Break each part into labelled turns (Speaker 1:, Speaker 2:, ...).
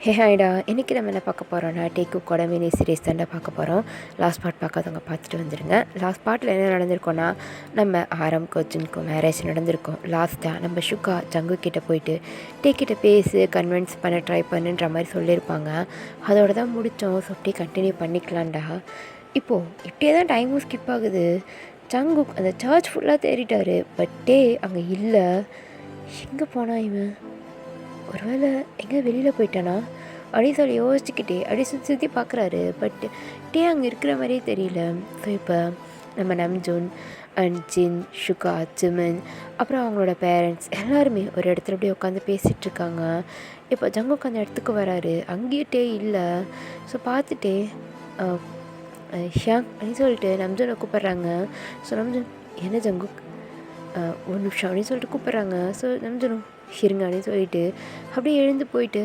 Speaker 1: ஹே ஹாய்டா, இன்றைக்கி நம்ம என்ன பார்க்க போகிறோம்னா டேக்குக்கோட மினி சீரீஸ் தாண்டா பார்க்க போகிறோம். லாஸ்ட் பார்ட் பார்க்காதவங்க பார்த்துட்டு வந்துடுங்க. லாஸ்ட் பார்ட்டில் என்ன நடந்திருக்கோன்னா, நம்ம ஆரம்க்கும் ஜின்க்கும் மேரேஜ் நடந்திருக்கும். லாஸ்ட்டாக நம்ம ஷுகா ஜங்கு கிட்டே போயிட்டு டேக்கிட்ட பேசி கன்வின்ஸ் பண்ண ட்ரை பண்ணுன்ற மாதிரி சொல்லியிருப்பாங்க. அதோட தான் முடித்தோம். ஸோ அப்படியே கண்டினியூ பண்ணிக்கலாம்டா. இப்போது இப்படியே தான் டைமும் ஸ்கிப் ஆகுது. ஜங்குக் அந்த சர்ச் ஃபுல்லாக தேடிட்டார். பட் டே அங்கே இல்லை. எங்கே போனா இவன்? ஒருவேளை எங்கே வெளியில் போயிட்டானா அப்படின்னு சொல்லி யோசிச்சுக்கிட்டே அப்படியே சுற்றி சுற்றி பார்க்குறாரு. பட் டே அங்கே இருக்கிற மாதிரியே தெரியல. ஸோ இப்போ நம்ம நம்ஜூன் அண்ட் ஜின், ஷுகா, ஜிமின், அப்புறம் அவங்களோட பேரண்ட்ஸ் எல்லாருமே ஒரு இடத்துல அப்படியே உட்காந்து பேசிகிட்ருக்காங்க. இப்போ ஜங்குக் அந்த இடத்துக்கு வராரு. அங்கேயே டே இல்லை. ஸோ பார்த்துட்டே ஷியாங் அப்படின்னு சொல்லிட்டு நம்ஜூனை கூப்பிட்றாங்க. ஸோ நம்ஜூன், என்ன ஜங்குக் ஒரு நிமிஷம் அப்படின்னு சொல்லிட்டு கூப்பிட்றாங்க. ஸோ நம்ஜூனும் இருங்க அப்படின்னு சொல்லிட்டு அப்படியே எழுந்து போயிட்டு,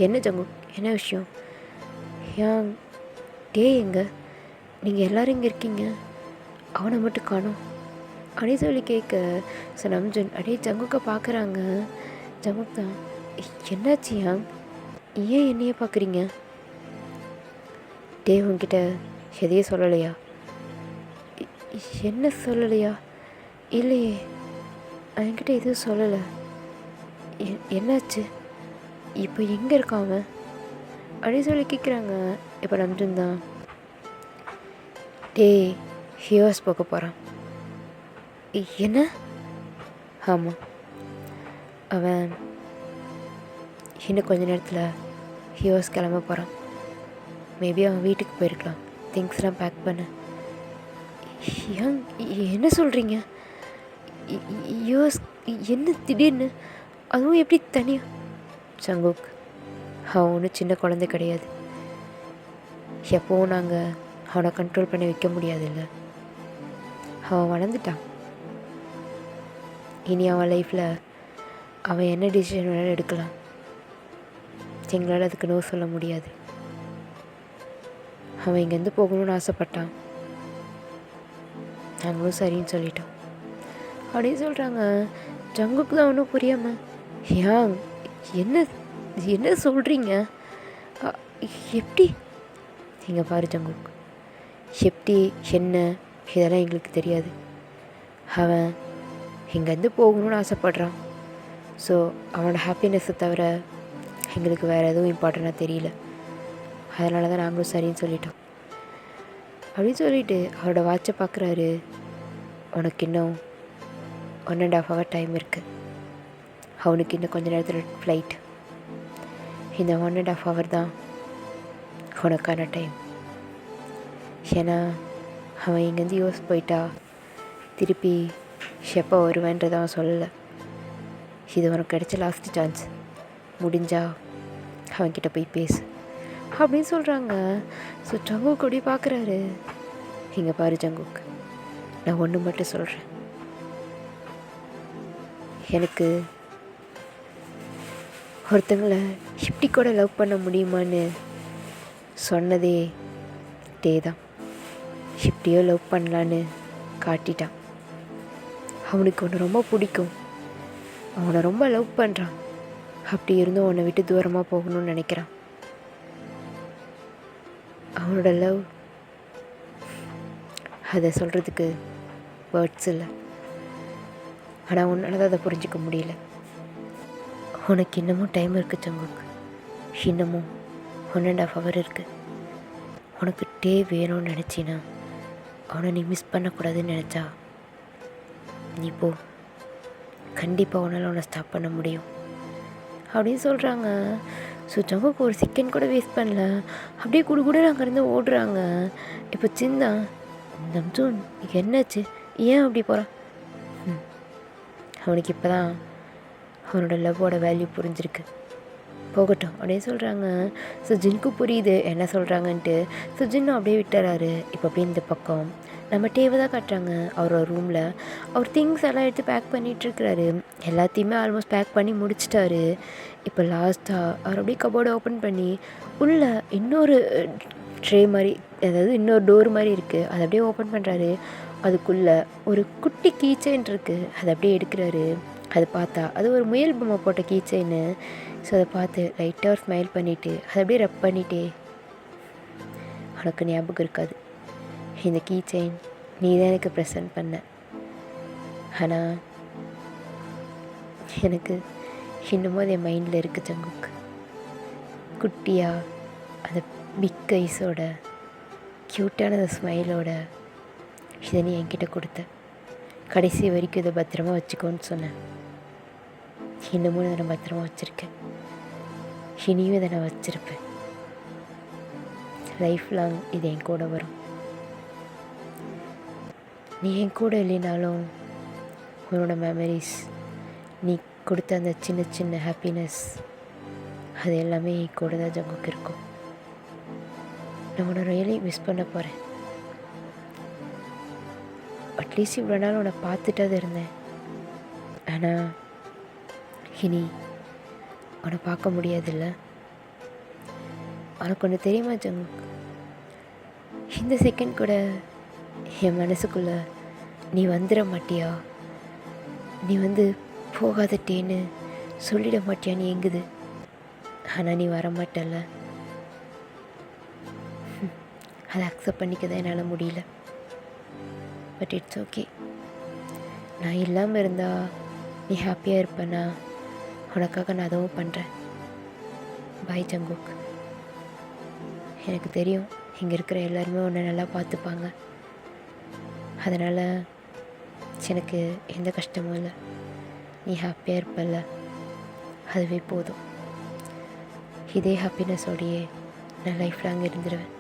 Speaker 1: என்ன ஜங்கு, என்ன விஷயம்? ஏன் டே எங்க? நீங்கள் எல்லோரும் இங்கே இருக்கீங்க, அவனை மட்டும் காணோம் அப்படின்னு சொல்லி கேட்க, ஸோ நம்ஜூன் அப்படியே ஜங்குக்கை பார்க்குறாங்க. ஜங்குக் தான், என்னாச்சு யாங், ஏன் என்னையே பார்க்குறீங்க? டே உங்ககிட்ட எதையும் சொல்லலையா? என்ன சொல்லலையா? இல்லையே, என்கிட்ட எதுவும் சொல்லலை. என்னாச்சு? இப்போ எங்கே இருக்கான் அவன் அப்படின்னு சொல்லி கேட்குறாங்க. இப்போ நம்ஜூன் தான், டே ஹியோஸ் போக போகிறான். என்ன? ஆமாம், அவன் இன்னும் கொஞ்ச நேரத்தில் ஹியோஸ் கிளம்ப போகிறான். மேபி அவன் வீட்டுக்கு போயிருக்கலாம். திங்ஸ்லாம் பேக் பண்ண. என்ன சொல்கிறீங்க? யோஸ் என்ன திடீர்னு, அதுவும் எப்படி தனியாக? ஜங்குக், அவன் ஒன்றும் சின்ன குழந்தை கிடையாது. எப்போவும் நாங்கள் அவனை கண்ட்ரோல் பண்ணி வைக்க முடியாதுல்ல. அவன் வளர்ந்துட்டான். இனி அவன் லைஃப்பில் அவன் என்ன டிசிஷன் வேணாலும் எடுக்கலாம். எங்களால் அதுக்கு நோ சொல்ல முடியாது. அவன் இங்கேருந்து போகணும்னு ஆசைப்பட்டான். நாங்களும் சரின்னு சொல்லிட்டோம் அப்படின்னு சொல்கிறாங்க. ஜங்குக்கு தான் ஒன்றும் புரியாமல், யாங் என்ன என்ன சொல்கிறீங்க? எப்படி? இங்கே பாரு ஜங்குக், எப்படி என்ன இதெல்லாம் எங்களுக்கு தெரியாது. அவன் இங்கேருந்து போகணும்னு ஆசைப்பட்றான். ஸோ அவனோட ஹாப்பினஸ்ஸை தவிர எங்களுக்கு வேறு எதுவும் இம்பார்ட்டண்ட்டாக தெரியல. அதனால தான் நாங்களும் சரின்னு சொல்லிட்டோம் அப்படின்னு சொல்லிட்டு அவரோட வாட்சை பார்க்குறாரு. உனக்கு இன்னும் 1.5 hour டைம் இருக்குது. அவனுக்கு இன்னும் கொஞ்சம் நேரத்தில் ஃப்ளைட். இந்த 1.5 hour தான் உனக்கான டைம். ஏன்னா அவன் இங்கேருந்து யோசிச்சு போயிட்டா திருப்பி எப்போ வருவேன்றதை அவன் சொல்லலை. இது உனக்கு கிடைச்ச லாஸ்ட் சான்ஸ். முடிஞ்சா அவன்கிட்ட போய் பேசு அப்படின்னு சொல்கிறாங்க. ஸோ ஜங்குக் அப்படி பார்க்குறாரு. இங்கே பாரு ஜங்குக், நான் ஒன்று மட்டும் சொல்கிறேன். எனக்கு ஒருத்தங்களை இப்படி கூட லவ் பண்ண முடியுமான்னு சொன்னதே டே தான். இப்படியோ லவ் பண்ணலான்னு காட்டிட்டான். அவனுக்கு ஒன்று ரொம்ப பிடிக்கும், அவனை ரொம்ப லவ் பண்ணுறான். அப்படி இருந்தும் அவனை விட்டு தூரமாக போகணும்னு நினைக்கிறான். அவனோட லவ், அதை சொல்கிறதுக்கு வேர்ட்ஸ் இல்லை. ஆனால் உன்னால் தான் அதை புரிஞ்சிக்க முடியல. உனக்கு இன்னமும் டைம் இருக்குது ஜங்குக். இன்னமும் 1.5 hour இருக்குது. உனக்கு டே வேணும்னு நினச்சின்னா அவனை நீ மிஸ் பண்ணக்கூடாதுன்னு நினச்சா நீ போ. கண்டிப்பாக உன்னால் அவனை ஸ்டாப் பண்ண முடியும் அப்படின்னு சொல்கிறாங்க. ஸோ ஜங்குக் ஒரு செகண்ட் கூட வேஸ்ட் பண்ணல. அப்படியே கூட அங்கேருந்து ஓடுறாங்க. இப்போ சின்ன நம்ஜூன், என்னாச்சு, ஏன் அப்படி போகிறான்? அவனுக்கு இப்போ தான் அவனோட லவ்வோட வேல்யூ புரிஞ்சிருக்கு. போகட்டும் அப்படின்னு சொல்கிறாங்க. ஸோ ஜின்க்கு புரியுது என்ன சொல்கிறாங்கன்ட்டு. ஸோ ஜின்னும் அப்படியே விட்டுறாரு. இப்போ அப்படியே இந்த பக்கம் நம்ம டேவை தான் காட்டுறாங்க. அவரோட ரூமில் அவர் திங்ஸ் எல்லாம் எடுத்து பேக் பண்ணிகிட்ருக்கிறாரு. எல்லாத்தையுமே ஆல்மோஸ்ட் பேக் பண்ணி முடிச்சிட்டாரு. இப்போ லாஸ்ட்டாக அவர் அப்படியே கபோர்டை ஓப்பன் பண்ணி உள்ளே இன்னொரு ட்ரே மாதிரி, அதாவது இன்னொரு டோர் மாதிரி இருக்குது, அதை அப்படியே ஓப்பன் பண்ணுறாரு. அதுக்குள்ளே ஒரு குட்டி கீச்சைன் இருக்குது. அதை அப்படியே எடுக்கிறாரு. அது பார்த்தா அது ஒரு முயல் பொம்மை போட்ட கீ செயின்னு. ஸோ அதை பார்த்து லைட்டாக ஒரு ஸ்மைல் பண்ணிவிட்டு அதை அப்படியே ரப் பண்ணிட்டே, உனக்கு ஞாபகம் இருக்காது, இந்த கீ செயின் நீ தான் எனக்கு ப்ரெசன்ட் பண்ண. ஆனால் எனக்கு இன்னமும் அது என் மைண்டில் இருக்குது ஜங்குக். குட்டியாக அந்த பிக் ஐஸோட க்யூட்டான அந்த ஸ்மைலோட இதை நீ என்கிட்ட கொடுத்த. கடைசி வரைக்கும் இதை பத்திரமா வச்சுக்கோன்னு சொன்னேன். இன்னமும் இதை நான் பத்திரமா வச்சுருக்கேன். இனியும் இதை நான் வச்சுருப்பேன். லைஃப் லாங் இது என் கூட வரும். நீ என் கூட இல்லைனாலும் உன்னோட மெமரிஸ், நீ கொடுத்த அந்த சின்ன சின்ன ஹாப்பினஸ், அது எல்லாமே என் கூட தான் ஜங்குக்கு இருக்கும். நான் உன்னை ரியலி மிஸ் பண்ண போகிறேன். அட்லீஸ்ட் இவ்வளோ நாள் உன்னை பார்த்துட்டு தான் இருந்தேன். ஆனால் இனி உன்னை பார்க்க முடியாதில்ல. உனக்கு ஒன்று தெரியுமா ஜங்குக், இந்த செகண்ட் கூட என் மனசுக்குள்ளே நீ வந்துட மாட்டியா, நீ போகாதட்டேன்னு சொல்லிட மாட்டியான்னு ஏங்குது. ஆனால் நீ வரமாட்டல்ல. அதை அக்செப்ட் பண்ணிக்க தான் என்னால் முடியல. But it's okay. நான் இல்லாமல் இருந்தால் நீ ஹாப்பியாக இருப்பேன்னா உனக்காக நான் அதுவும் பண்ணுறேன். பாய் ஜங்குக். எனக்கு தெரியும் இங்கே இருக்கிற எல்லாருமே உன்னை நல்லா பார்த்துப்பாங்க. அதனால் எனக்கு எந்த கஷ்டமும் இல்லை. நீ ஹாப்பியாக இருப்பல்ல, அதுவே போதும். இதே ஹாப்பினஸோடையே நான் லைஃப் லாங் இருந்துடுவேன்.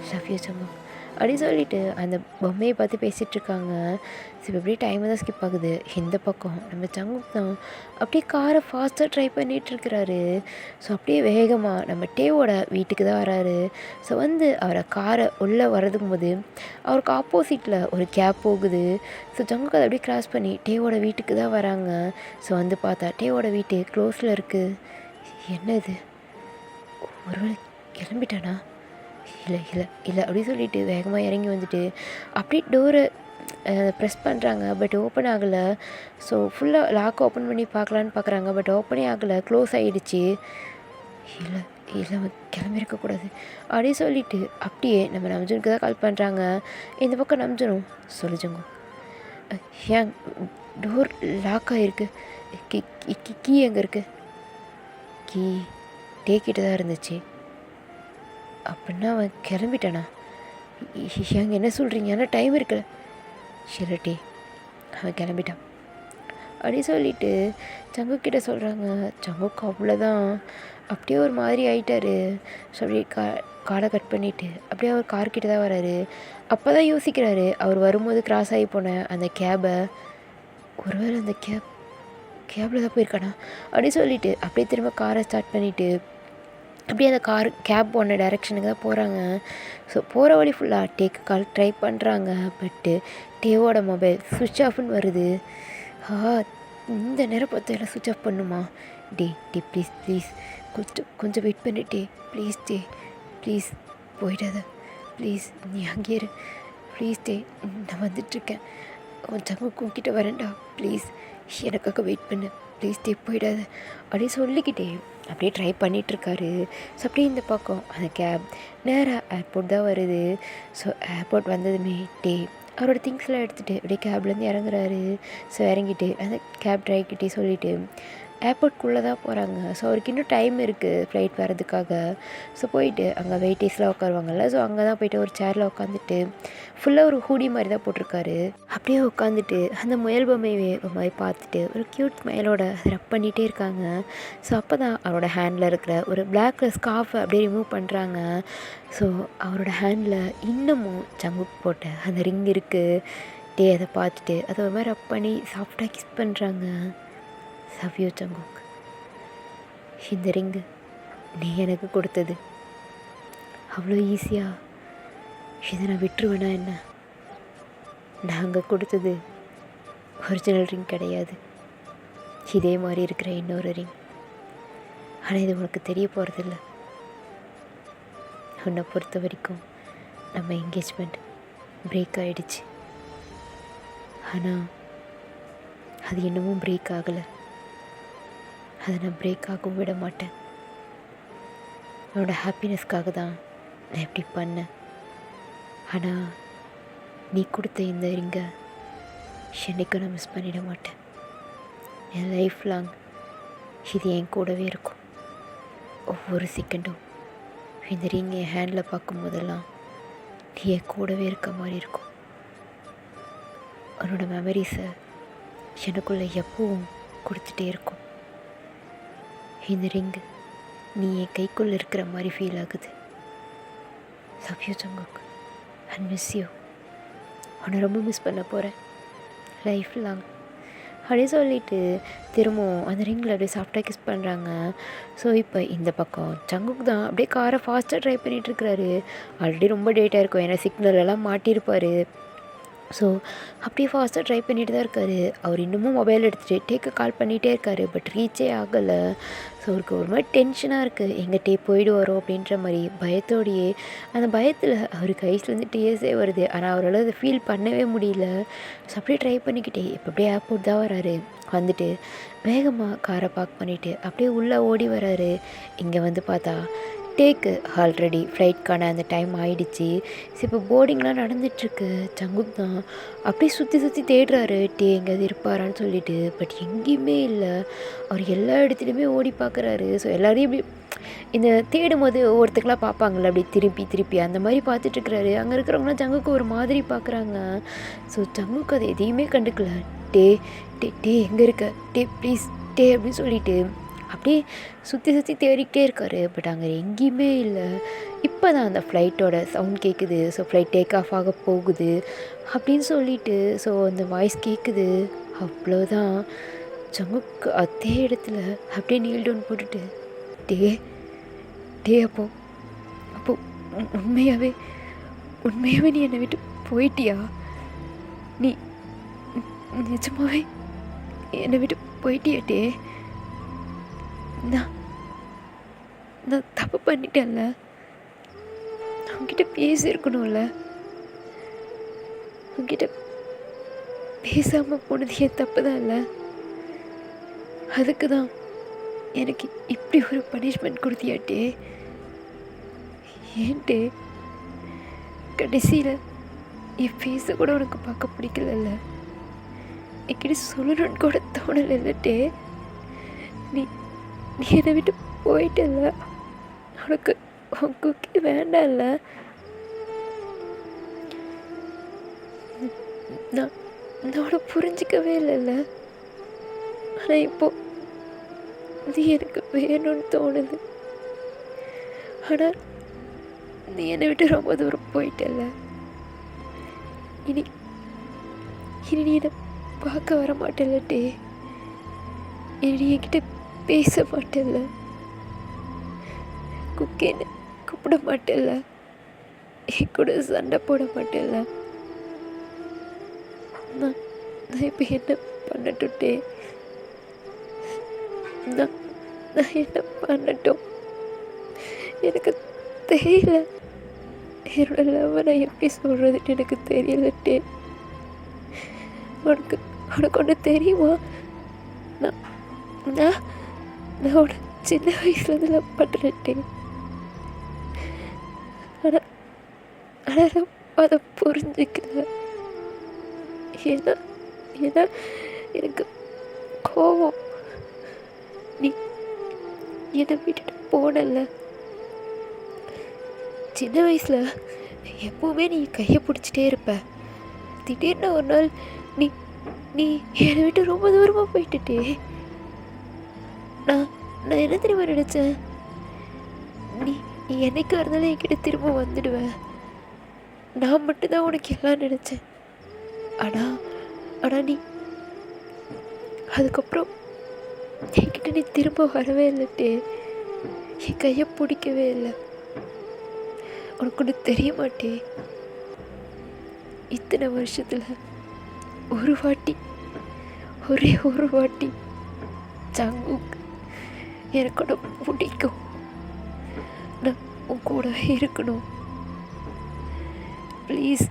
Speaker 1: லவ் யூ ஜங்குக் அப்படி சொல்லிவிட்டு அந்த பொம்மையை பார்த்து பேசிகிட்ருக்காங்க. ஸோ எப்படியே டைம் தான் ஸ்கிப் ஆகுது. இந்த பக்கம் நம்ம ஜங்குக் தான் அப்படியே காரை ஃபாஸ்ட்டாக ட்ரை பண்ணிகிட்ருக்கிறாரு. ஸோ அப்படியே வேகமாக நம்ம டேவோட வீட்டுக்கு தான் வராரு. ஸோ அவரை காரை உள்ளே வரதுக்கும் போது அவருக்கு ஆப்போசிட்டில் ஒரு கேப் போகுது. ஸோ ஜங்குக் அதை அப்படியே கிராஸ் பண்ணி டேவோட வீட்டுக்கு தான் வராங்க. ஸோ பார்த்தா டேவோட வீட்டு க்ளோஸில் இருக்குது. என்னது, ஒருவேளை கிளம்பிட்டானா? இல்லை இல்லை இல்லை அப்படின்னு சொல்லிட்டு வேகமாக இறங்கி வந்துட்டு அப்படியே டோரை ப்ரெஸ் பண்ணுறாங்க. பட் ஓப்பன் ஆகலை. ஸோ ஃபுல்லாக லாக் ஓப்பன் பண்ணி பார்க்கலான்னு பார்க்குறாங்க. பட் ஓப்பனே ஆகலை, க்ளோஸ் ஆகிடுச்சு. இல்லை இல்லை கிளம்பியிருக்கக்கூடாது அப்படின்னு சொல்லிட்டு அப்படியே நம்ம நம்ஜனுக்கு தான் கால் பண்ணுறாங்க. இந்த பக்கம் நம்ஜனும் சொல்லிச்சுங்க, ஏன் டோர் லாக் ஆகிருக்கு, கீ எங்கே இருக்குது? கீ டேக்கிட்டு தான் இருந்துச்சு. அப்படின்னா அவன் கிளம்பிட்டானா? அங்கே என்ன சொல்கிறீங்க? ஆனால் டைம் இருக்குல்ல. ஷிரட்டி அவன் கிளம்பிட்டான் அப்படி சொல்லிவிட்டு ஜங்குக்கிட்ட சொல்கிறாங்க. ஜங்குக்கு அவ்வளோதான், அப்படியே ஒரு மாதிரி ஆகிட்டாரு. ஸோ அப்படியே காடை கட் பண்ணிவிட்டு அப்படியே அவர் கார்கிட்ட தான் வராரு. அப்போ தான் யோசிக்கிறாரு, அவர் வரும்போது கிராஸ் ஆகி போன அந்த கேபை, ஒருவேளை அந்த கேபில் தான் போயிருக்கானா அப்படி சொல்லிவிட்டு அப்படியே திரும்ப காரை ஸ்டார்ட் பண்ணிவிட்டு அப்படியே அந்த கேப் போன டைரெக்ஷனுக்கு தான் போகிறாங்க. ஸோ போகிற வழி ஃபுல்லாக டேக்கு கால் ட்ரை பண்ணுறாங்க. பட்டு டேவோட மொபைல் சுவிட்ச் ஆஃப்னு வருது. இந்த நேரம் பார்த்து எல்லாம் சுவிட்ச் ஆஃப் பண்ணுமா? டே ப்ளீஸ் ப்ளீஸ் கொஞ்சம் வெயிட் பண்ணிட்டே ப்ளீஸ் டே ப்ளீஸ் போயிடாத ப்ளீஸ், நீ அங்கேயே இரு ப்ளீஸ் டே, நான் வந்துட்டுருக்கேன், ஜங்குக்கு உங்ககிட்ட வரேன்டா ப்ளீஸ், எனக்காக வெயிட் பண்ணு ப்ளீஸ் டே போயிடாத அப்படியே சொல்லிக்கிட்டே அப்படியே ட்ரை பண்ணிகிட்ருக்காரு. ஸோ அப்படியே இந்த பக்கம் அந்த கேப் நேராக ஏர்போர்ட் தான் வருது. ஸோ ஏர்போர்ட் வந்ததுமே அவரோட திங்ஸ்லாம் எடுத்துகிட்டு அப்படியே கேப்லேருந்து இறங்குறாரு. ஸோ இறங்கிட்டு அந்த கேப் ட்ரைவர்கிட்டே சொல்லிவிட்டு ஏர்போர்ட்குள்ளே தான் போகிறாங்க. ஸோ அவருக்கு இன்னும் டைம் இருக்குது ஃப்ளைட் வரதுக்காக. ஸோ போயிட்டு அங்கே வெயிட்டேஸ்லாம் உட்காருவாங்கல்ல, ஸோ அங்கே தான் போய்ட்டு ஒரு சேரில் உட்காந்துட்டு ஃபுல்லாக ஒரு ஹூடி மாதிரி தான் போட்டிருக்காரு. அப்படியே உட்காந்துட்டு அந்த முயல் பொம்மையை ஒரு மாதிரி பார்த்துட்டு ஒரு க்யூட் ஸ்மைலோட ரப் பண்ணிகிட்டே இருக்காங்க. ஸோ அப்போ தான் அவரோட ஹேண்டில் இருக்கிற ஒரு பிளாக் கலர் ஸ்கார்ஃபை அப்படியே ரிமூவ் பண்ணுறாங்க. ஸோ அவரோட ஹேண்டில் இன்னமும் ஜங்குக் போட்ட அந்த ரிங் இருக்குது. அதை பார்த்துட்டு அதை ஒரு மாதிரி ரப் பண்ணி சாஃப்டாக கிஸ் பண்ணுறாங்க. லவ் யூ ஜங்குக், இந்த ரிங்கு நீ எனக்கு கொடுத்தது, அவ்வளோ ஈஸியாக இதை நான் விட்டுருவேனா என்ன? நாங்கள் கொடுத்தது ஒரிஜினல் ரிங் கிடையாது, இதே மாதிரி இருக்கிற இன்னொரு ரிங். ஆனால் இது உனக்கு தெரிய போகிறதில்ல. உன்னை பொறுத்த வரைக்கும் நம்ம என்கேஜ்மெண்ட் பிரேக் ஆகிடுச்சு. ஆனால் அது இன்னமும் பிரேக் ஆகலை. அதை நான் பிரேக் ஆகவும் விட மாட்டேன். என்னோடய ஹாப்பினஸ்க்காக தான் நான் இப்படி பண்ணேன். ஆனால் நீ கொடுத்த இந்த ரிங்கை என்னைக்கும் நான் மிஸ் பண்ணிட மாட்டேன். என் லைஃப் லாங் இது என் கூடவே இருக்கும். ஒவ்வொரு செகண்டும் இந்த ரிங் என் ஹேண்டில் பார்க்கும்போதெல்லாம் நீ என் கூடவே இருக்க மாதிரி இருக்கும். உன்னோட மெமரிஸை எனக்குள்ளே எப்பவும் கொடுத்துட்டே இருக்கும். இந்த ரிங்கு நீ என் கைக்குள்ளே இருக்கிற மாதிரி ஃபீல் ஆகுது. Love you Jungkook, and miss you. உன்னை ரொம்ப மிஸ் பண்ண போகிறேன் லைஃப் லாங். அப்படியே சொல்லிவிட்டு திரும்பவும் அந்த ரிங்கில் அப்படியே சாஃப்டாக கிஸ் பண்ணுறாங்க. ஸோ இப்போ இந்த பக்கம் ஜங்குக் தான் அப்படியே காரை ஃபாஸ்ட்டாக ட்ரைவ் பண்ணிகிட்ருக்கிறாரு. ஆல்ரெடி ரொம்ப டேட்டாக இருக்கும், ஏன்னா சிக்னலெல்லாம் மாட்டியிருப்பார். ஸோ அப்படியே ஃபாஸ்ட்டாக ட்ரை பண்ணிட்டு தான் இருக்கார். அவர் இன்னமும் மொபைல் எடுத்துகிட்டு டேக்கு கால் பண்ணிகிட்டே இருக்கார். பட் ரீச்சே ஆகலை. ஸோ அவருக்கு ஒரு மாதிரி டென்ஷனாக இருக்குது. எங்கிட்டே போயிடுவாரோ அப்படின்ற மாதிரி பயத்தோடையே. அந்த பயத்தில் அவருக்கு ஐஸ்லேருந்து டீயர்ஸே வருது. ஆனால் அவரால் அதை ஃபீல் பண்ணவே முடியல. ஸோ அப்படியே ட்ரை பண்ணிக்கிட்டே இப்போ அப்படியே ஏர்போர்ட் தான் வராரு. வந்துட்டு வேகமாக காரை பார்க் பண்ணிவிட்டு அப்படியே உள்ளே ஓடி வராரு. இங்கே வந்து பார்த்தா டேக்கு ஆல்ரெடி ஃப்ளைட்க்கான அந்த டைம் ஆகிடுச்சு. ஸோ இப்போ போர்டிங்லாம் நடந்துகிட்ருக்கு. ஜங்குக் தான் அப்படியே சுற்றி சுற்றி தேடுறாரு டே எங்கேயாவது இருப்பாரான்னு சொல்லிட்டு. பட் எங்கேயுமே இல்லை. அவர் எல்லா இடத்துலையுமே ஓடி பார்க்குறாரு. ஸோ எல்லோரையும் இப்படி இந்த தேடும் போது ஒவ்வொருத்தக்கெலாம் பார்ப்பாங்கள்ல, அப்படி திருப்பி அந்த மாதிரி பார்த்துட்ருக்குறாரு. அங்கே இருக்கிறவங்களாம் ஜங்குக்கு ஒரு மாதிரி பார்க்குறாங்க. ஸோ ஜங்குக்கு அதை எதையுமே கண்டுக்கல. டே டே டே எங்கே இருக்க, டே ப்ளீஸ் டே அப்படின்னு சொல்லிட்டு அப்படியே சுற்றி தேடிக்கிட்டே இருக்கார். பட் அங்கே எங்கேயுமே இல்லை. இப்போ தான் அந்த ஃப்ளைட்டோட சவுண்ட் கேட்குது. ஸோ ஃப்ளைட் டேக் ஆஃப் ஆக போகுது அப்படின்னு சொல்லிட்டு ஸோ அந்த வாய்ஸ் கேட்குது. அவ்வளோதான். ஜங்குக் அதே இடத்துல அப்படியே நீல் டவுன் போட்டுட்டு டே டே அப்போ உண்மையாகவே நீ என்னை விட்டு போயிட்டியா? நீ நிஜமாவே என்னை விட்டு போயிட்டியா டே? நான் தப்பு பண்ணிட்டேன்ல. அவங்ககிட்ட பேசியிருக்கணும்ல. அவங்ககிட்ட பேசாமல் போனது என் தப்பு தான் இல்லை. அதுக்கு தான் எனக்கு இப்படி ஒரு பனிஷ்மெண்ட் கொடுத்தியாட்டே. ஏன்ட்டே கடைசியில் என் ஃபேஸை கூட உனக்கு பார்க்க பிடிக்கலல்ல. என்கிட்ட சொல்லணும்னு கூட தோணலைட்டே. நீ என்னை விட்டு போயிட்டல. உனக்கு குக்கி வேண்டாம்ல. நான் உன்னை புரிஞ்சிக்கவே இல்லைல்ல. ஆனால் இப்போ நீ எனக்கு வேணும்னு தோணுது. ஆனால் நீ என்னை விட்டு ரொம்ப தூரம் போயிட்டல. இனி நீ என்னை பார்க்க வர மாட்டேல்லட்டே. இனி என்கிட்ட பேச மாட்டேல்ல. குக்கேன்னு கூப்பிட மாட்டேல்ல. என் கூட சண்டை போட மாட்டேல்ல. நான் இப்போ என்ன பண்ணட்டுட்டே? நான் என்ன பண்ணட்டும்? எனக்கு தெரியல. என்னோட லவ்வை நான் எப்படி சொல்கிறதுன்னு எனக்கு தெரியலட்டே. உனக்கு ஒன்று தெரியுமா? நான் உன சின்ன வயசுலேருந்து லவ் பண்ணுறேன்ட்டே. ஆனால் அதை புரிஞ்சிக்கல. ஏன்னா எனக்கு கோவம். நீ என்னை விட்டுட்டு போனல. சின்ன வயசில் எப்போவுமே நீ கையை பிடிச்சிட்டே இருப்ப. திடீர்னு ஒரு நாள் நீ என்னை விட்டு ரொம்ப தூரமாக போயிட்டுட்டே. நான் என்ன தெரியுமா நினச்சேன்? நீ என்னைக்கு இருந்தாலும் என்கிட்ட திரும்ப வந்துடுவேன். நான் மட்டும்தான் உனக்கு எல்லாம் நினச்சேன். ஆனால் நீ அதுக்கப்புறம் என்கிட்ட நீ திரும்ப வரவே இல்லட்டே. என் கையை பிடிக்கவே இல்லை. உனக்கு ஒன்று தெரிய மாட்டே, இத்தனை வருஷத்தில் ஒரே ஒரு வாட்டி ஜங்குக் எனக்கு கூட பிடிக்கும், நான் உன் கூட இருக்கணும், ப்ளீஸ்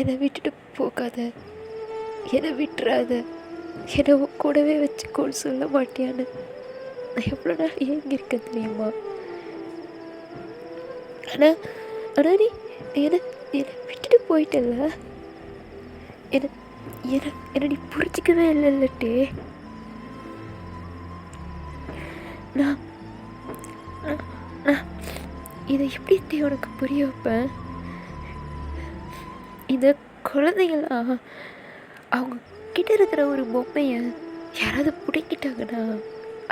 Speaker 1: என்னை விட்டுட்டு போகாத, என்னை விட்டுறாத என்னை உன் கூடவே வச்சுக்கோன்னு சொல்ல மாட்டியான்னு நான் எவ்வளோ நாள் ஏங்கியிருக்கேன் தெரியுமா? ஆனால் ஆனால் நீ என்னை என்னை விட்டுட்டு போயிட்டல. என்னை என்னை என்னை நீ புரிஞ்சிக்கவே இல்லைல்லட்டே. நான் நான் நான் இதை எப்படி உனக்கு புரிய வைப்பேன்? இந்த குழந்தைங்களாம் அவங்க கிட்ட இருக்கிற ஒரு பொம்மையை யாராவது பிடிக்கிட்டாங்கன்னா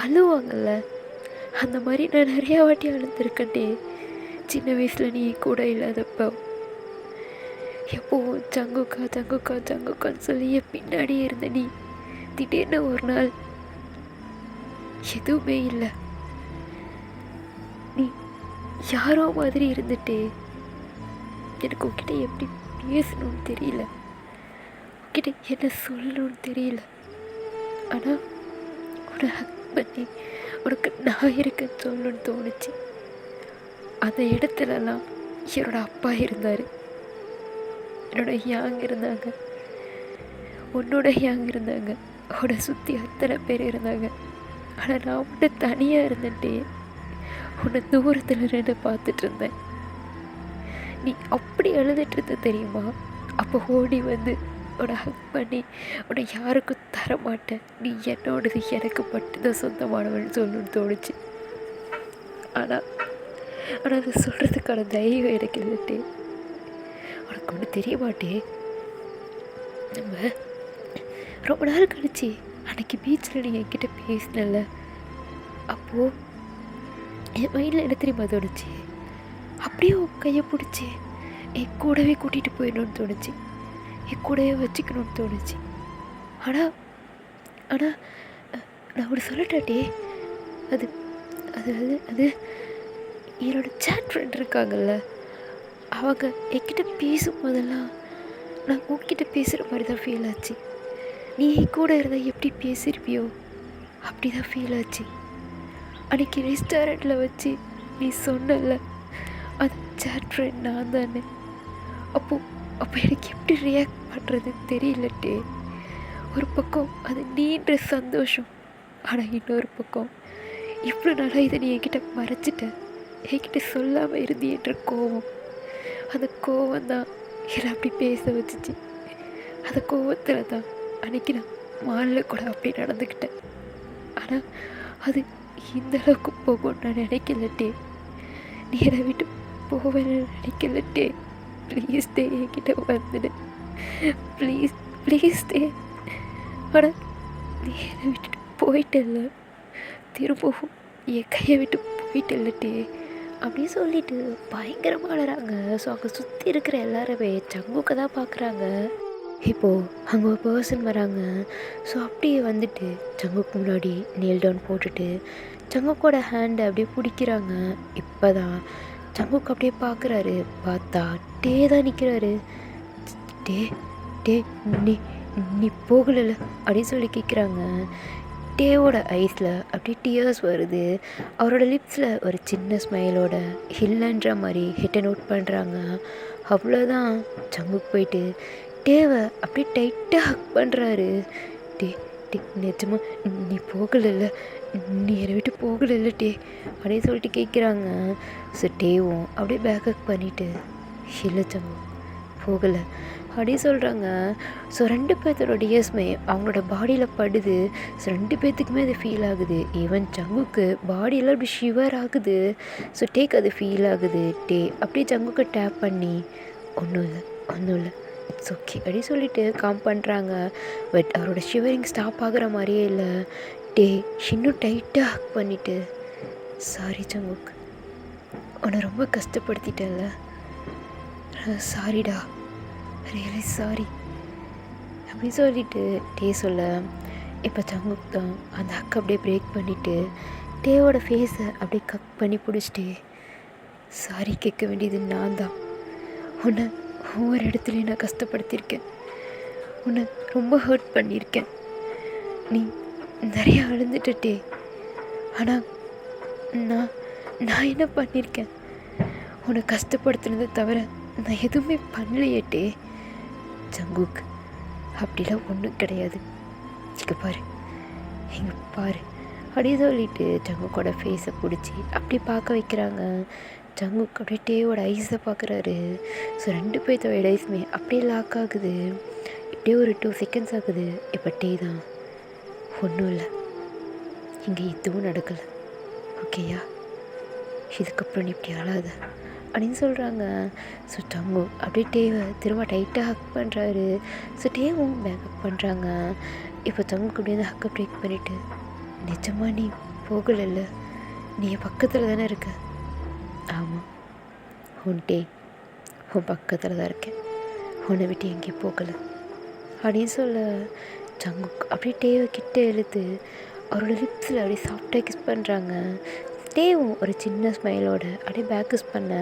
Speaker 1: அழுவாங்கல்ல. அந்த மாதிரி நான் நிறையா வாட்டி அழுந்திருக்கட்டே. சின்ன வயசில் நீ கூட இல்லாதப்போ எப்போவும் ஜங்குக்கா ஜங்குக்கா ஜங்குக்கான்னு சொல்லி பின்னாடியே இருந்த நீ திடீர்னு ஒரு நாள் எதுவுமே இல்லை, நீ யாரோ மாதிரி இருந்துட்டே. எனக்கு உன்கிட்ட எப்படி பேசணும்னு தெரியல, உன்கிட்ட என்ன சொல்லணும்னு தெரியல. ஆனால் உன்னை ஹக் பண்ணி உனக்கு நான் இருக்கேன்னு சொல்லணும்னு தோணுச்சு. அந்த இடத்துலலாம் என்னோட அப்பா இருந்தார், என்னோட யாங் இருந்தாங்க, உன்னோட யாங் இருந்தாங்க, அவனை சுற்றி அத்தனை பேர் இருந்தாங்க. ஆனால் நான் உன்னை தனியாக இருந்துட்டே உன்னை தூரத்தில் நின்று பார்த்துட்டு இருந்தேன். நீ அப்படி அழுதுட்டு இருந்த தெரியுமா? அப்போ ஓடி வந்து உன்னை ஹக் பண்ணி உன்னை யாருக்கும் தரமாட்டேன், நீ என்னோடது எனக்கு மட்டும்தான் சொந்தமானவன் சொல்லணும்னு தோணுச்சு. ஆனால் அதை சொல்கிறதுக்கான தைரியம் எனக்கு இல்லட்டே. உனக்கு ஒன்று தெரிய மாட்டே, நம்ம ரொம்ப நாள் கழிச்சு அன்றைக்கி பீச்சில் நீ என்கிட்ட பேசினல, அப்போது என் மைண்டில் என்ன தெரியுமா தோணுச்சு? அப்படியே உன் கையை பிடிச்சி என் கூடவே கூட்டிகிட்டு போயிடணும்னு தோணுச்சு, என் கூடவே வச்சுக்கணும்னு தோணுச்சு. ஆனால் ஆனால் நான் அப்படி சொல்லட்டாட்டே, அது அது அது அது என்னோட சேட் ஃப்ரெண்ட் இருக்காங்கல்ல, அவங்க என்கிட்ட பேசும்போதெல்லாம் நான் உன்கிட்ட பேசுகிற மாதிரி தான் ஃபீல் ஆச்சு. நீ கூட இருந்தால் எப்படி பேசியிருப்பியோ அப்படி தான் ஃபீல் ஆச்சு. அன்றைக்கி ரெஸ்டாரண்ட்டில் வச்சு நீ சொன்னல அது சேட் ஃப்ரெண்ட் நான் தானே. அப்போ எனக்கு எப்படி ரியாக்ட் பண்ணுறதுன்னு தெரியலட்டே. ஒரு பக்கம் அது நீன்ற சந்தோஷம், ஆனால் இன்னொரு பக்கம் இவ்வளோ நாளாக இதை நீ என்கிட்ட மறைச்சிட்ட, என்கிட்ட சொல்லாமல் இருந்தியன்ற கோவம். அந்த கோவம் தான் என்னை அப்படி பேச வச்சிச்சு. அந்த கோவத்தில் தான் அன்றைக்கி நான் மாலில் கூட அப்படி நடந்துக்கிட்டேன். ஆனால் அது இந்த அளவுக்கு போகும்னு நான் நினைக்கலட்டே. நீ என்னை விட்டு போவேன்னு நினைக்கலட்டே. ப்ளீஸ் டே, என்கிட்ட வந்துடு, ப்ளீஸ் ப்ளீஸ் டே. ஆனால் நீ என்னை விட்டுட்டு போயிட்டல்ல, திரும்பவும் என் கையை விட்டு போயிட்டல்லட்டே அப்படின்னு சொல்லிட்டு பயங்கரமாக அழறாங்க. ஸோ அங்கே சுற்றி இருக்கிற எல்லாருமே ஜங்குக்கை தான் பார்க்குறாங்க. இப்போது அங்கே ஒரு பர்சன் வராங்க. ஸோ அப்படியே வந்துட்டு ஜங்குக்கு முன்னாடி நீல் டவுன் போட்டுட்டு ஜங்குக்கோட ஹேண்டை அப்படியே பிடிக்கிறாங்க. இப்போ தான் ஜங்குக்கு அப்படியே பார்க்குறாரு. பார்த்தா டே தான் நிற்கிறாரு. டே டே நீ நீ போகலை அப்படின்னு சொல்லி கேட்குறாங்க. டேவோட ஐஸில் அப்படியே டியர்ஸ் வருது. அவரோட லிப்ஸில் ஒரு சின்ன ஸ்மைலோட இல்லைன்ற மாதிரி ஹிட்டை நோட் பண்ணுறாங்க. அவ்வளோதான், ஜங்குக்கு போயிட்டு டேவை அப்படியே டைட்டாக ஹக் பண்ணுறாரு. டே டே நிஜமா நீ போகலைல்ல, நீ என்னை விட்டு போகலைல்ல டே அப்படின்னு சொல்லிட்டு கேட்குறாங்க. ஸோ டேவும் அப்படியே பேக் ஹக் பண்ணிவிட்டு இல்லை ஜங்கு போகலை அப்படின்னு சொல்கிறாங்க. ஸோ 2 பேர்த்தோட டிஎஸ்மே அவங்களோட பாடியில் படுது. ஸோ 2 பேர்த்துக்குமே அது ஃபீல் ஆகுது. ஈவன் ஜங்குக்கு பாடியெல்லாம் அப்படி ஷிவர் ஆகுது. ஸோ டேக்கு அது ஃபீல் ஆகுது. டே அப்படியே ஜங்குக்கு டேப் பண்ணி ஒன்றும் இல்லை இட்ஸ் ஓகே அப்படின்னு சொல்லிட்டு காம் பண்ணுறாங்க. பட் அவரோட ஷிவரிங் ஸ்டாப் ஆகிற மாதிரியே இல்லை. டே இன்னும் டைட்டாக ஹக் பண்ணிவிட்டு சாரி ஜங்குக், உன்னை ரொம்ப கஷ்டப்படுத்திட்டேன்ல, சாரிடா, ரியலி சாரி அப்படின்னு சொல்லிட்டு டே சொல்ல, இப்போ ஜங்குக் தான் அந்த ஹக் அப்படியே பிரேக் பண்ணிவிட்டு டேவோட ஃபேஸை அப்படியே கக் பண்ணி பிடிச்சிட்டு சாரி கேட்க வேண்டியது நான் தான். உன்னை ஒவ்வொரு இடத்துலையும் நான் கஷ்டப்படுத்தியிருக்கேன், உன்னை ரொம்ப ஹர்ட் பண்ணியிருக்கேன், நீ நிறையா அழுந்துட்டே. ஆனால் நான் என்ன பண்ணியிருக்கேன்? உன்னை கஷ்டப்படுத்துனதை தவிர நான் எதுவுமே பண்ணலையேட்டே. ஜங்குக் அப்படிலாம் ஒன்றும் கிடையாது, இங்கே பாரு, இங்கே பாரு அப்படியே சொல்லிட்டு ஜங்குக்கோட ஃபேஸை பிடிச்சி அப்படியே பார்க்க வைக்கிறாங்க. ஜங்குக் அப்படியே டேவோட ஐஸை பார்க்குறாரு. ஸோ 2 பேர்த்தோட ஐஸுமே அப்படியே லாக் ஆகுது. இப்படியே ஒரு 2 செகண்ட்ஸ் ஆகுது. இப்போ டே தான், ஒன்றும் இல்லை, இங்கே எதுவும் நடக்கலை, ஓகேயா, இதுக்கப்புறம் நீ இப்படி அழாத அப்படின்னு சொல்கிறாங்க. ஸோ ஜங்கு அப்படியே டேவை திரும்ப டைட்டாக ஹக் பண்ணுறாரு. ஸோ டேவும் பேக்கப் பண்ணுறாங்க. இப்போ ஜங்குக்கு அப்படியே அந்த ஹக்கை பிரேக் பண்ணிவிட்டு, நிஜமா நீ போகலைல்ல, நீ என் பக்கத்தில் தானே இருக்க? ஆமாம், உன் டே உன் பக்கத்தில் தான் இருக்கேன், உன்னை விட்டு எங்கேயும் போகலை அப்படின்னு சொல்ல ஜங்குக் அப்படியே டேவை கிட்ட இழுத்து அவரோட லிப்ஸில் அப்படியே சாஃப்டாக கிஸ் பண்ணுறாங்க. டேவும் ஒரு சின்ன ஸ்மைலோட அப்படியே பேக் கிஸ் பண்ண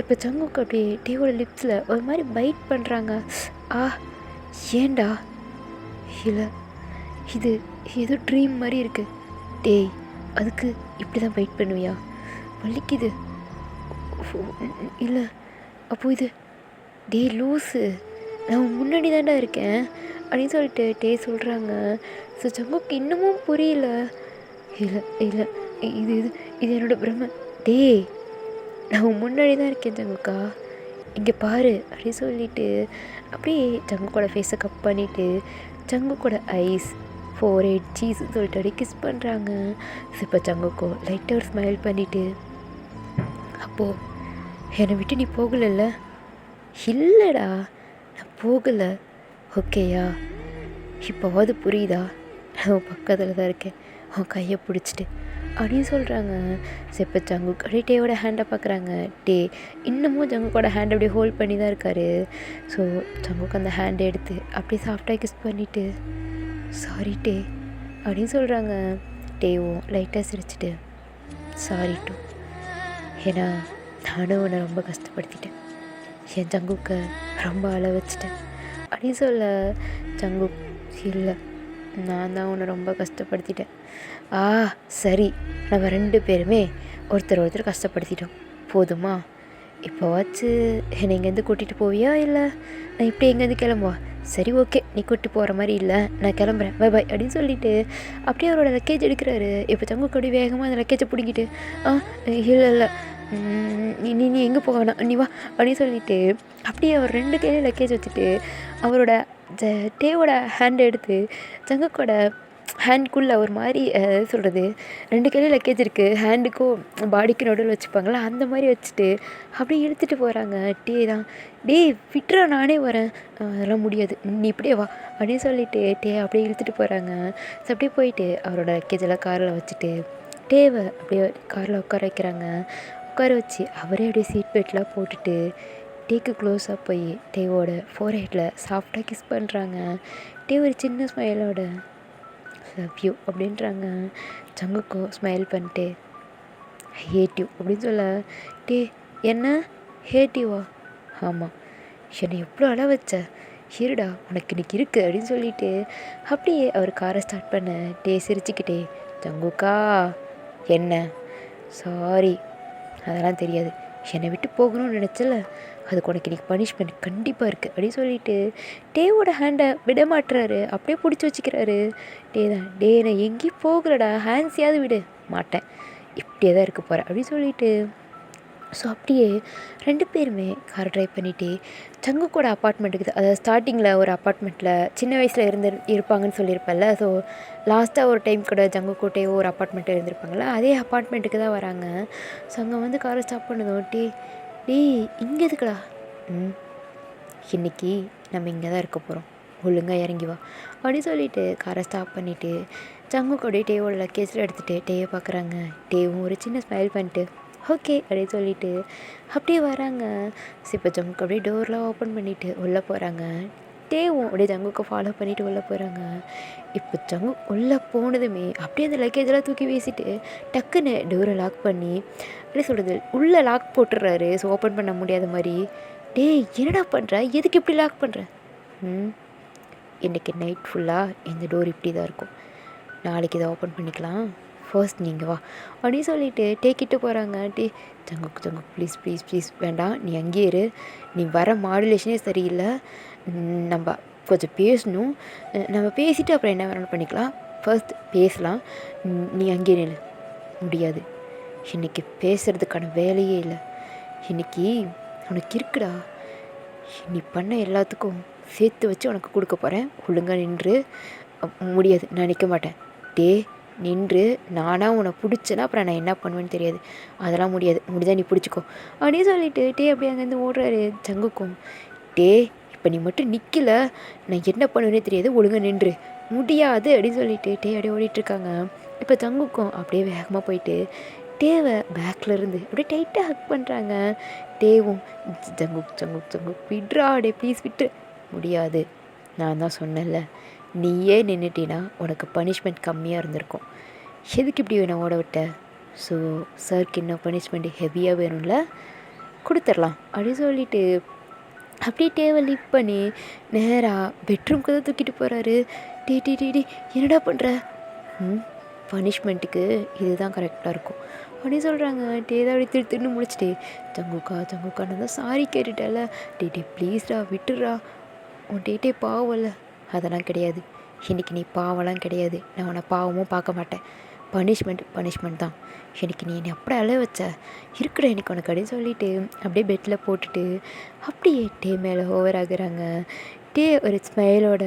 Speaker 1: இப்போ ஜங்குக் அப்படியே டேவோட லிப்ஸில் ஒரு மாதிரி பைட் பண்ணுறாங்க. ஆ, ஏண்டா, இல்லை இது ஏதோ ட்ரீம் மாதிரி இருக்குது. டேய், அதுக்கு இப்படி தான் பைட் பண்ணுவியா? வலிக்குது. இல்லை, அப்போது இது டே லூஸு, நான் முன்னாடி தாண்டா இருக்கேன் அப்படின்னு சொல்லிட்டு டே சொல்கிறாங்க. ஸோ ஜங்குக்கு இன்னமும் புரியல. இல்லை இல்லை, இது இது இது என்னோட பிரம்ம. டே, நான் முன்னாடி தான் இருக்கேன் ஜங்குக்கா, இங்கே பாரு அப்படின்னு சொல்லிட்டு அப்படியே ஜங்குக்கோட ஃபேஸை கப் பண்ணிவிட்டு ஜங்குக்கோட ஐஸ் ஃபோர்ஹெட் சீஸ்ன்னு சொல்லிட்டு அப்படியே கிஸ் பண்ணுறாங்க. இப்போ ஜங்குக்கோ லைட்டாக ஒரு ஸ்மைல் பண்ணிவிட்டு, அப்போது என்னை விட்டு நீ போகலைல்ல? இல்லைடா, நான் போகலை, ஓகேயா, இப்போவாது புரியுதா? நான் பக்கத்தில் தான் இருக்கேன், அவன் கையை பிடிச்சிட்டு அப்படின்னு சொல்கிறாங்க. ஸோ இப்போ ஜங்குக் அப்படியே டேவோட ஹேண்டை பார்க்குறாங்க. டே இன்னமும் ஜங்குக்கோட ஹேண்ட் அப்படியே ஹோல்ட் பண்ணி தான் இருக்கார். ஸோ ஜங்குக் அந்த ஹேண்டை எடுத்து அப்படியே சாஃப்டாக கிஸ் பண்ணிவிட்டு, சாரி டே அப்படின்னு சொல்கிறாங்க. டேவும் லைட்டாக சிரிச்சிட்டு, சாரி டூ, ஏன்னா நானும் உன்னை ரொம்ப கஷ்டப்படுத்திட்டேன், என் ஜங்குக்கை ரொம்ப அழ வச்சிட்டேன் அப்படின்னு சொல்ல ஜங்குக், இல்லை, நான் தான் உன்னை ரொம்ப கஷ்டப்படுத்திட்டேன். ஆ சரி, நம்ம 2 பேருமே ஒருத்தர் கஷ்டப்படுத்திட்டோம், போதுமா? இப்போவாச்சு என்னை இங்கேருந்து கூட்டிகிட்டு போவியா, இல்லை நான் இப்படி எங்கேருந்து கிளம்புவா? சரி ஓகே, நீ கூப்பிட்டு போகிற மாதிரி இல்லை, நான் கிளம்புறேன், பை பாய் அப்படின்னு சொல்லிவிட்டு அப்படியே அவரோட லக்கேஜ் எடுக்கிறாரு. இப்போ ஜங்குக் அப்படி வேகமாக அந்த லக்கேஜை பிடிக்கிட்டு, இல்லை இல்லை, நீ நீ எங்கே போக வேணாம், நீ வா அப்படின்னு சொல்லிட்டு அப்படியே அவர் 2 கையிலையும் லக்கேஜ் வச்சுட்டு அவரோட டேவோட ஹேண்டை எடுத்து ஜங்குக்கோட ஹேண்ட்குள்ளே ஒரு மாதிரி சொல்கிறது, 2 கையிலையும் லக்கேஜ் இருக்குது, ஹேண்டுக்கும் பாடிக்கும் நடுவில் வச்சுப்பாங்களா, அந்த மாதிரி வச்சுட்டு அப்படியே இழுத்துட்டு போகிறாங்க. டே தான், டே விட்டுறா, நானே வரேன், அதெல்லாம் முடியாது, நீ இப்படியே வா அப்படின்னு சொல்லிட்டு டே அப்படியே இழுத்துட்டு போகிறாங்க. ஸோ அப்படியே போயிட்டு அவரோட லக்கேஜெல்லாம் காரில் வச்சுட்டு டேவை அப்படியே காரில் உட்கார வைக்கிறாங்க. உட்கார வச்சு அவரே அப்படியே சீட் பெல்ட்லாம் போட்டுட்டு டேக்கு க்ளோஸாக போய் டேவோட ஃபோர்ஹெட்டில் சாஃப்டாக கிஸ் பண்ணுறாங்க. டே ஒரு சின்ன ஸ்மைலோட லவ் யூ அப்படின்றாங்க. ஜங்குக்கும் ஸ்மைல் பண்ணிட்டு, ஹேட் யூ அப்படின்னு சொல்ல, டே என்ன ஹேட் யூவா? ஆமாம், என்னை எவ்வளோ அழ வச்ச, இருடா உனக்கு இன்னைக்கு இருக்குது அப்படின்னு சொல்லிட்டு அப்படியே அவர் காரை ஸ்டார்ட் பண்ண. டே சிரிச்சுக்கிட்டே, ஜங்குக்கா என்ன, சாரி, அதெல்லாம் தெரியாது, என்னை விட்டு போகணும்னு நினச்சல, அதுக்கு உனக்கு இன்றைக்கி பனிஷ்மெண்ட் கண்டிப்பாக இருக்குது அப்படின்னு சொல்லிட்டு டேவோட ஹேண்டை விட மாட்டுறாரு, அப்படியே பிடிச்சி வச்சுக்கிறாரு. டே தான், டே நான் எங்கேயும் போகலடா, ஹேண்ட்ஸையாவது விட மாட்டேன், இப்படியே தான் இருக்க போகிறேன் அப்படின்னு சொல்லிட்டு ஸோ அப்படியே 2 பேருமே கார் ட்ரைவ் பண்ணிவிட்டு ஜங்குக்கோட அப்பார்ட்மெண்ட்டுக்கு, அதாவது ஸ்டார்டிங்கில் ஒரு அப்பார்ட்மெண்ட்டில் சின்ன வயசில் இருப்பாங்கன்னு சொல்லியிருப்பேன்ல. ஸோ லாஸ்ட்டாக ஒரு டைம் கூட ஜங்குக்கோட்டையோ ஒரு அப்பார்ட்மெண்ட்டில் இருந்திருப்பாங்களா, அதே அப்பார்ட்மெண்ட்டுக்கு தான் வராங்க. ஸோ அங்கே வந்து காரை ஸ்டாப் பண்ணதும், டேய் இங்கே எதுக்குடா? இன்றைக்கி நம்ம இங்கே தான் இருக்க போகிறோம், ஒழுங்காக இறங்கி வா அப்படின்னு சொல்லிட்டு காரை ஸ்டாப் பண்ணிவிட்டு ஜங்குக்கோடைய டேவோட லக்கேஜில் எடுத்துகிட்டு டேயை பார்க்குறாங்க. டேவும் ஒரு சின்ன ஸ்மைல் பண்ணிட்டு ஓகே அப்படின்னு சொல்லிட்டு அப்படியே வராங்க. ஸோ இப்போ ஜங்குக்கு அப்படியே டோர்லாம் ஓப்பன் பண்ணிவிட்டு உள்ளே போகிறாங்க. டேவும் அப்படியே ஜங்குக்கு ஃபாலோ பண்ணிவிட்டு உள்ளே போகிறாங்க. இப்போ ஜங்கு உள்ளே போனதுமே அப்படியே அந்த லக்கேஜெல்லாம் தூக்கி வீசிட்டு டக்குன்னு டோரை லாக் பண்ணி எப்படி சொல்கிறது, உள்ளே லாக் போட்டுடுறாரு. ஸோ ஓப்பன் பண்ண முடியாத மாதிரி. டேய் என்னடா பண்ணுற, எதுக்கு இப்படி லாக் பண்ணுற? இன்றைக்கி நைட் ஃபுல்லாக இந்த டோர் இப்படி தான் இருக்கும், நாளைக்கு இதை ஓப்பன் பண்ணிக்கலாம், ஃபர்ஸ்ட் நீங்கள் வா அப்படின்னு சொல்லிட்டு டேக்கிட்டு போகிறாங்க. ஜங்குக்கு ப்ளீஸ் ப்ளீஸ் ப்ளீஸ் வேண்டாம், நீ அங்கேயே இரு, நீ வர மாடுலேஷனே சரியில்லை, நம்ம கொஞ்சம் பேசணும். நம்ம பேசிவிட்டு அப்புறம் என்ன வேணாலும் பண்ணிக்கலாம். ஃபர்ஸ்ட் பேசலாம். நீ அங்கேயே நில்லு. முடியாது. இன்றைக்கி பேசுகிறதுக்கான வேலையே இல்லை. இன்றைக்கி உனக்கு இருக்குடா. நீ பண்ண எல்லாத்துக்கும் சேர்த்து வச்சு உனக்கு கொடுக்க போகிறேன். ஒழுங்காக நின்று. முடியாது, நான் நிற்க மாட்டேன். நின்று நானாக உன்னை பிடிச்சேன்னா அப்புறம் நான் என்ன பண்ணுவேன்னு தெரியாது. அதெல்லாம் முடியாது. முடிஞ்சால் நீ பிடிச்சிக்கோ அப்படின்னு சொல்லிட்டு அப்படியே அங்கேருந்து ஓடுறாரு ஜங்குக்கும். இப்போ நீ மட்டும் நிற்கல, நான் என்ன பண்ணுவேனே தெரியாது. ஒழுங்காக நின்று. முடியாது அப்படின்னு சொல்லிட்டு அப்படியே ஓடிட்டுருக்காங்க. இப்போ ஜங்குக்கும் அப்படியே வேகமாக போயிட்டு டேவை பேக்கில் இருந்து அப்படியே டைட்டாக ஹக் பண்ணுறாங்க. டேவும் ஜங்குக் விட்றா, அப்படியே ப்ளீஸ் விட்டு. முடியாது, நான் தான் சொன்னேன்ல, நீயே நின்றுட்டினா உனக்கு பனிஷ்மெண்ட் கம்மியாக இருந்திருக்கும். எதுக்கு இப்படி வேணும் ஓட விட்ட? ஸோ சாருக்கு இன்னும் பனிஷ்மெண்ட் ஹெவியாக வேணும்ல, கொடுத்துடலாம் அப்படின்னு சொல்லிட்டு அப்படியே டேவை லிஃப்ட் பண்ணி நேராக பெட்ரூம்க்கு தான் தூக்கிட்டு போகிறாரு. டி என்னடா பண்ணுற? பனிஷ்மெண்ட்டுக்கு இதுதான் கரெக்டாக இருக்கும் அப்படின்னு சொல்கிறாங்க. தான் அப்படி திருன்னு முடிச்சுட்டு ஜங்குக்கா நான் தான் சாரி கேட்டுட்டேல. ப்ளீஸ்டா விட்டுடுறா, உன் பாவம்ல. அதெல்லாம் கிடையாது. இன்றைக்கி நீ பாவம்லாம் கிடையாது. நான் உன்னை பாவமும் பார்க்க மாட்டேன். பனிஷ்மெண்ட் தான். எனக்கு நீ என்னை அப்படியே அழ வச்ச இருக்கிற எனக்கு உனக்கு அப்படின்னு சொல்லிட்டு அப்படியே பெட்டில் போட்டுட்டு அப்படியே மேலே ஓவர் ஆகுறாங்க. ஒரு ஸ்மைலோட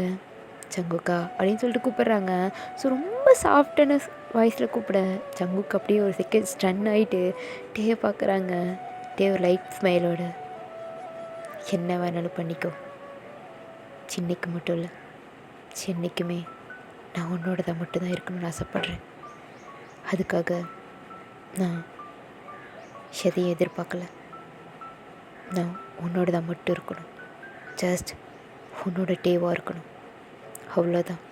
Speaker 1: ஜங்குக்கா அப்படின்னு சொல்லிட்டு கூப்பிட்றாங்க. ஸோ ரொம்ப சாஃப்டான வாய்ஸில் கூப்பிட ஜங்குக்கு அப்படியே ஒரு செகண்ட் ஸ்டன் ஆகிட்டு பார்க்குறாங்க. ஒரு லைட் ஸ்மைலோட, என்ன வேணாலும் பண்ணிக்கோ, சின்னைக்கு மட்டும் இல்லை, சென்னைக்குமே நான் உன்னோடதான் மட்டும்தான் இருக்கணும்னு ஆசைப்பட்றேன். அதுக்காக நான் எதையும் எதிர்பார்க்கல. நான் உன்னோடதான் மட்டும் இருக்கணும். ஜஸ்ட் உன்னோட டேவாக இருக்கணும். அவ்வளோதான்.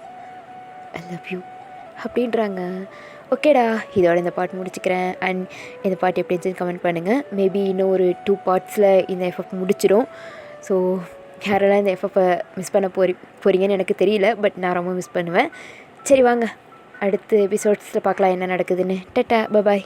Speaker 1: ஐ லவ் யூ அப்படின்றாங்க. ஓகேடா, இதோட இந்த பாட்டு முடிச்சுக்கிறேன். அண்ட் இந்த பாட்டு எப்படி இருந்துச்சுன்னு கமெண்ட் பண்ணுங்கள். மேபி இன்னும் ஒரு 2 பார்ட்ஸில் இந்த எஃப்எஃப் முடிச்சிடும். ஸோ யாரெல்லாம் இந்த எஃப்எஃப்பை மிஸ் பண்ண போகிறீங்கன்னு எனக்கு தெரியல, பட் நான் ரொம்ப மிஸ் பண்ணுவேன். சரி வாங்க, அடுத்த எபிசோட்ஸில் பார்க்கலாம் என்ன நடக்குதுன்னு. Ta-ta, bye bye.